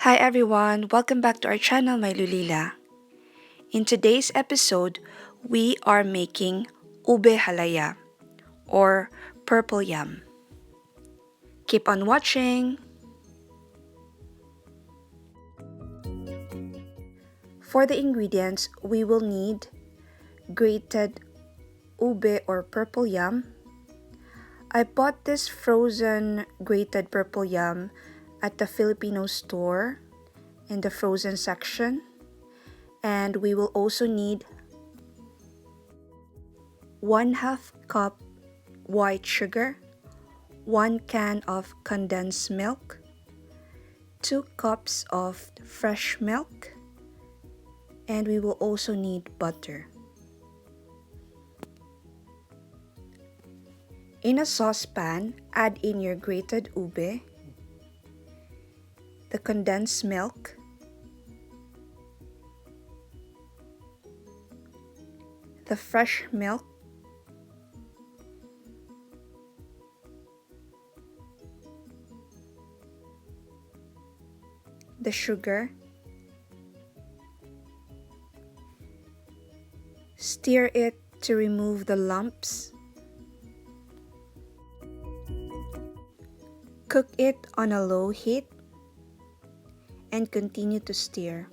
Hi everyone, welcome back to our channel, my Lulila. In today's episode, we are making Ube Halaya or purple yam. Keep on watching! For the ingredients, we will need grated ube or purple yam. I bought this frozen grated purple yam at the Filipino store in the frozen section. And we will also need 1/2 cup white sugar, 1 can of condensed milk, 2 cups of fresh milk, and we will also need butter. In a saucepan, add in your grated ube, the condensed milk, the fresh milk, the sugar, stir it to remove the lumps, cook it on a low heat, and continue to stir.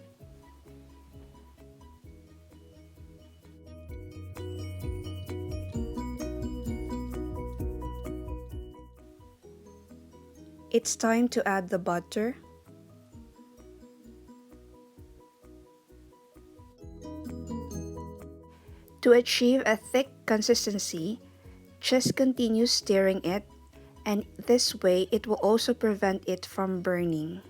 It's time to add the butter. To achieve a thick consistency, just continue stirring it, and this way it will also prevent it from burning.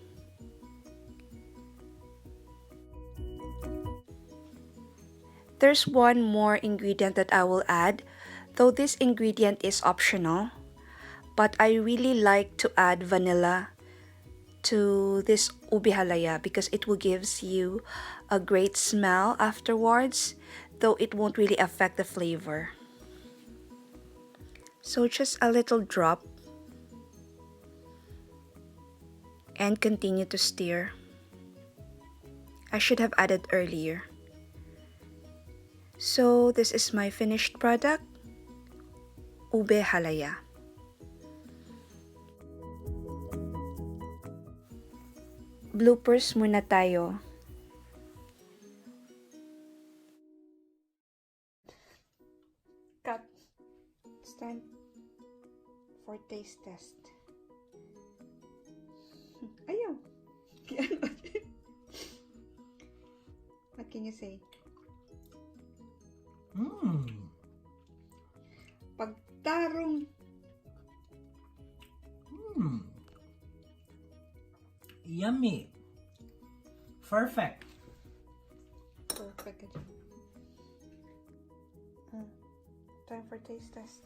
There's one more ingredient that I will add, though this ingredient is optional, but I really like to add vanilla to this Ube Halaya because it will gives you a great smell afterwards, though it won't really affect the flavor. So just a little drop and continue to stir. I should have added earlier. So this is my finished product, Ube Halaya. Bloopers muna tayo. Cut. It's time for taste test. Ayaw. What can you say? Pagtarong. Yummy. Perfect. Perfect. Time for taste test.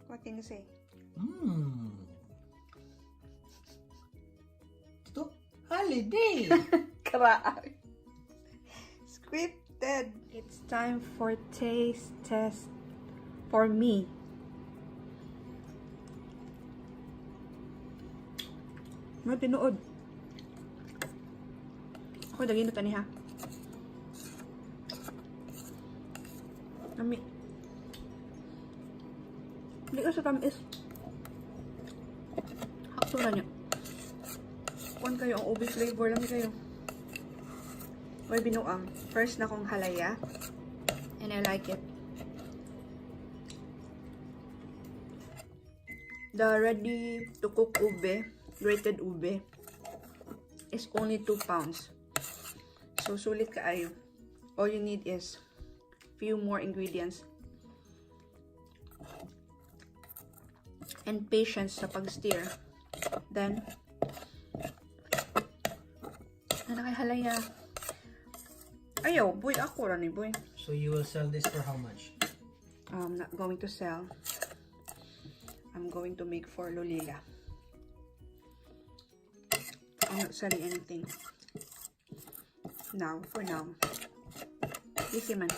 What can you say? Ito, holiday. Grabe. Scripted. It's time for taste test for me. May tinuod. Ako daging na tani ha. Nami. Hindi ka sa tamis. Hakto na niya. Kuhan kayo, ang ube flavor lang kayo. May binuang. First na kong halaya. And I like it. The ready to cook ube, grated ube, is only 2 pounds. So sulit kaayo. All you need is few more ingredients and patience sa pag-stir. Then halaya. Ayaw, boy, ako rani boy. So you will sell this for how much? I'm not going to sell. I'm going to make for Lulila. I'm not selling anything. Now, for now. Easy man.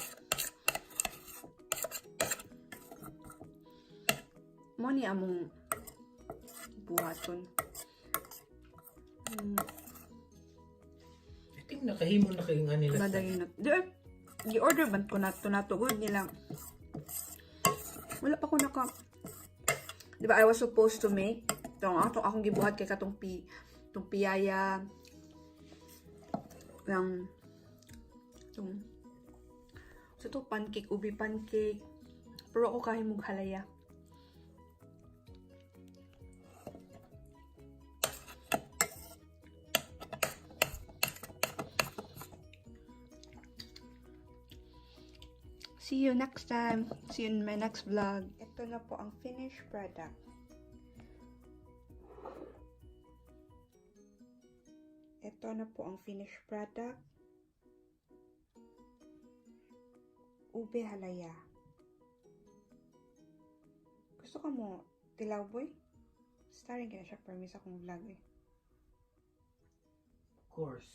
mo ni among buhaton. I think nakahimo na kayo nga nila. Madaging na. Di-order man ko na ito natugod nila. Wala pa ko naka... Diba, I was supposed to make akong gibuhat kay katong piyaya ng so to pancake, ube pancake, pero ako kahimog halaya. See you next time. See you in my next vlog. Ito na po ang finished product. Ito na po ang finished product. Ube halaya. Gusto ka mo tilaw boy? Starring ka na siya permis akong vlog eh. Of course.